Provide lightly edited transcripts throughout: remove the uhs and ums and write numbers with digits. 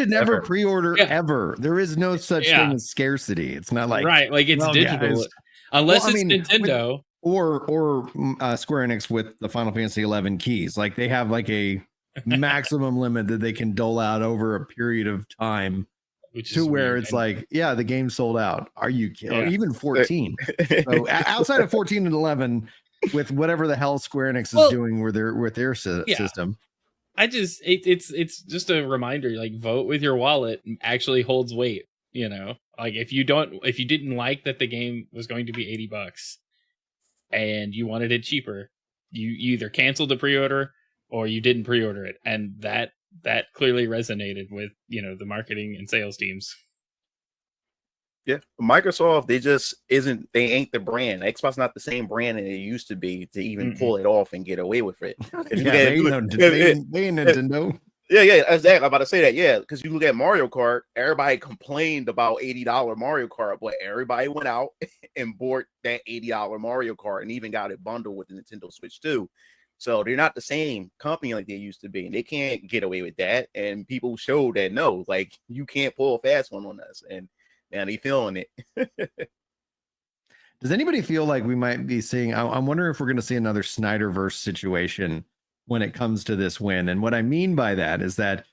should never pre-order ever. There is no such thing as scarcity. It's not like like it's digital, guys. unless it's Nintendo or Square Enix with the Final Fantasy 11 keys. Like they have like a maximum limit that they can dole out over a period of time, which to where it's like, yeah, the game's sold out. Are you kidding? Or even 14. So outside of 14 and 11, with whatever the hell Square Enix is doing with their system. It's just a reminder, like vote with your wallet actually holds weight, you know. Like if you didn't like that the game was going to be $80 and you wanted it cheaper, you either canceled the pre-order or you didn't pre-order it, and that clearly resonated with, you know, the marketing and sales teams. Yeah, Microsoft, they ain't the brand. Xbox not the same brand that it used to be to even pull it off and get away with it. They ain't Nintendo. Yeah, exactly. I'm about to say that. Yeah, because you look at Mario Kart, everybody complained about $80 Mario Kart, but everybody went out and bought that $80 Mario Kart and even got it bundled with the Nintendo Switch too. So they're not the same company like they used to be, and they can't get away with that. And people showed that no, like you can't pull a fast one on us, and they feeling it. Does anybody feel like we might be seeing? I'm wondering if we're going to see another Snyderverse situation when it comes to this win. And what I mean by that is that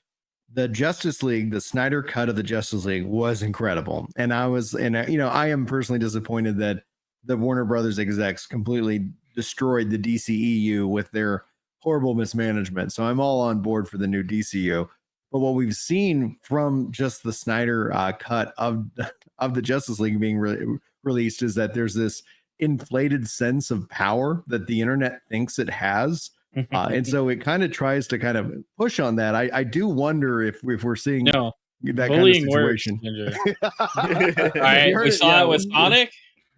the Justice League, the Snyder cut of the Justice League, was incredible. And I am personally disappointed that the Warner Brothers execs completely destroyed the DCEU with their horrible mismanagement. So I'm all on board for the new DCU. But what we've seen from just the Snyder cut of the Justice League being released is that there's this inflated sense of power that the internet thinks it has. And so it kind of tries to kind of push on that. I do wonder if we're seeing that kind of situation. We saw it with Sonic.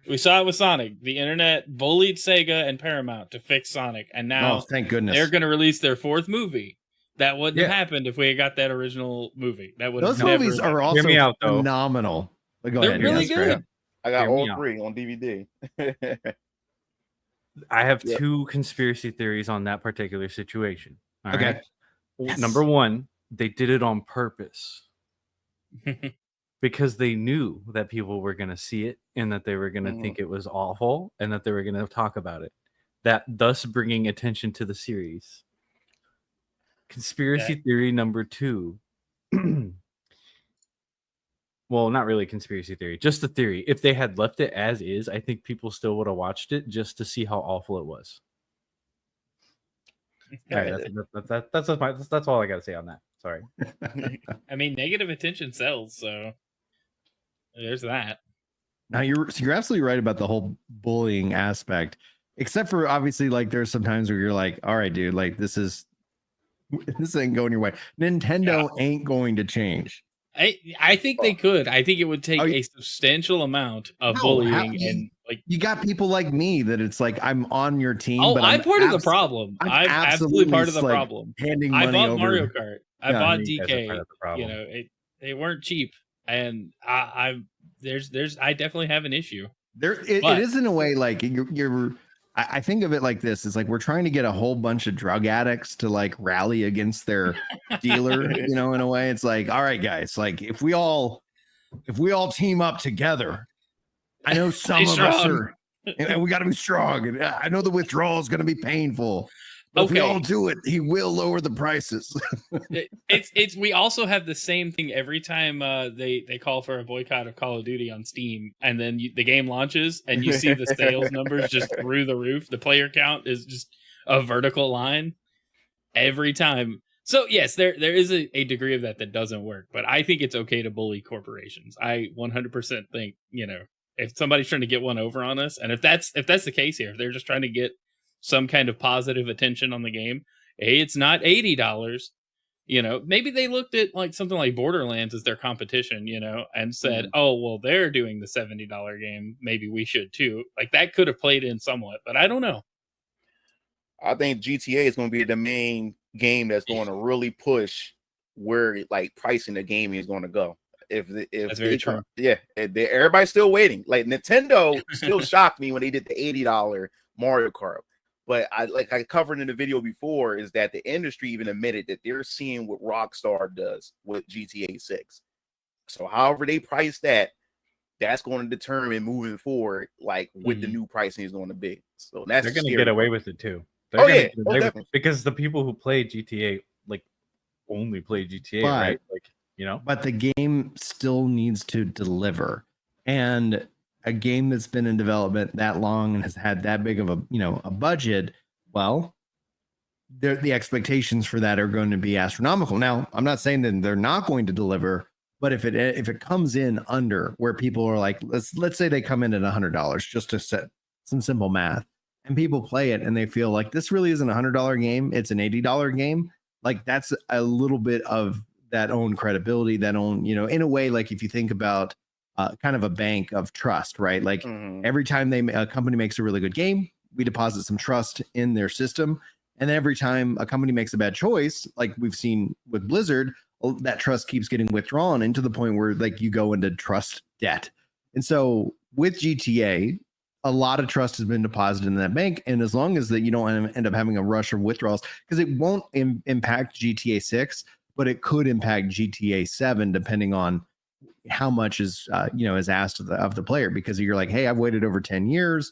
We saw it with Sonic. The internet bullied Sega and Paramount to fix Sonic. And now thank goodness they're going to release their fourth movie. That wouldn't have happened if we had got that original movie. That would. Those movies are also phenomenal. They're really good. I got all three on DVD. I have two conspiracy theories on that particular situation. All okay. Right? Yes. Number one, they did it on purpose because they knew that people were going to see it and that they were going to think it was awful and that they were going to talk about it. That thus bringing attention to the series. Conspiracy theory number two. Well, not really conspiracy theory, just the theory. If they had left it as is, I think people still would have watched it just to see how awful it was. All right, that's all I got to say on that. Sorry. I mean, negative attention sells, so there's that. Now you're absolutely right about the whole bullying aspect, except for obviously like there's some times where you're like, all right, dude, like this ain't going your way. Nintendo ain't going to change. I think they could. I think it would take a substantial amount of bullying, and like you got people like me that it's like I'm on your team. Oh, but I'm part of the problem. I'm absolutely part of the problem. Handing I money bought over. Mario Kart. I bought DK. You know, they weren't cheap, and I definitely have an issue. It is in a way like you're. I think of it like this. It's like we're trying to get a whole bunch of drug addicts to like rally against their dealer, you know, in a way. It's like, all right, guys, like if we all team up together, I know some of us are, and we got to be strong. And I know the withdrawal is going to be painful. But if we all do it, he will lower the prices. We also have the same thing every time they call for a boycott of Call of Duty on Steam, and then the game launches and you see the sales numbers just through the roof. The player count is just a vertical line every time. So yes, there is a degree of that doesn't work, but I think it's okay to bully corporations. I 100% think, you know, if somebody's trying to get one over on us, and if that's the case here, if they're just trying to get some kind of positive attention on the game, it's not $80. You know, maybe they looked at like something like Borderlands as their competition, you know, and said, oh, well, they're doing the $70 game. Maybe we should too. Like that could have played in somewhat, but I don't know. I think GTA is going to be the main game that's going to really push where like pricing the game is going to go. If that's very true. Everybody's still waiting. Like Nintendo still shocked me when they did the $80 Mario Kart. But I covered in the video before is that the industry even admitted that they're seeing what Rockstar does with GTA 6. So however they price that, that's going to determine moving forward, like what the new pricing is going to be. So that's They're going to scary get away part. with it too. Oh, They're yeah. gonna get Oh, away with definitely. it because the people who play GTA like only play GTA, But- right? Like, you know, But the game still needs to deliver. And a game that's been in development that long and has had that big of a, you know, a budget, well, the expectations for that are going to be astronomical. Now, I'm not saying that they're not going to deliver, but if it comes in under where people are like, let's say they come in at $100 just to set some simple math, and people play it and they feel like this really isn't a $100 game, it's an $80 game. Like that's a little bit of that own credibility, that own, you know, in a way, like if you think about kind of a bank of trust, right? Like every time a company makes a really good game, we deposit some trust in their system. And every time a company makes a bad choice, like we've seen with Blizzard, that trust keeps getting withdrawn, and to the point where like you go into trust debt. And so with GTA, a lot of trust has been deposited in that bank. And as long as that you don't end up having a rush of withdrawals, because it won't impact GTA 6, but it could impact GTA 7 depending on how much is is asked of the player, because you're like, hey, I've waited over 10 years,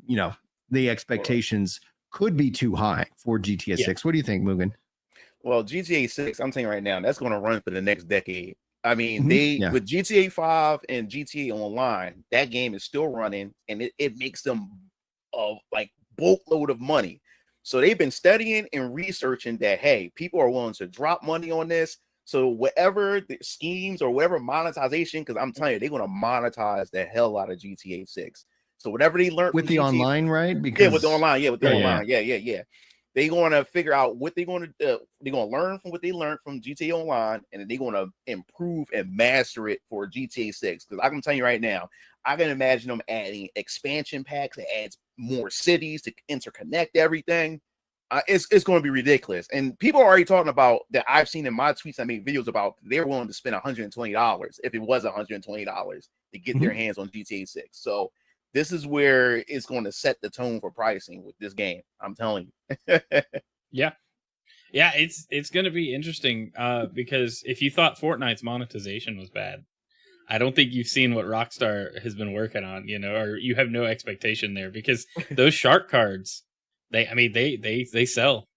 you know, the expectations could be too high for GTA 6. What do you think, Mugen? Well, GTA 6, I'm telling you right now, that's going to run for the next decade. I mean, Mhm. with GTA 5 and GTA Online, that game is still running, and it makes them a like boatload of money. So they've been studying and researching that, hey, people are willing to drop money on this. So whatever the schemes or whatever monetization, because I'm telling you, they're going to monetize the hell out of GTA 6. So whatever they learned with from the GTA, online, right? Because with the online, with the Yeah, online, yeah. They're going to figure out what they're going to do. They're going to learn from what they learned from GTA Online, and then they're going to improve and master it for GTA 6. Because I can tell you right now, I can imagine them adding expansion packs that adds more cities to interconnect everything. It's going to be ridiculous. And people are already talking about that. I've seen in my tweets, I made videos about they're willing to spend $120 if it was $120 to get their hands on GTA 6. So this is where it's going to set the tone for pricing with this game. I'm telling you. Yeah, it's going to be interesting because if you thought Fortnite's monetization was bad, I don't think you've seen what Rockstar has been working on, you know, or you have no expectation there, because those shark cards, they sell.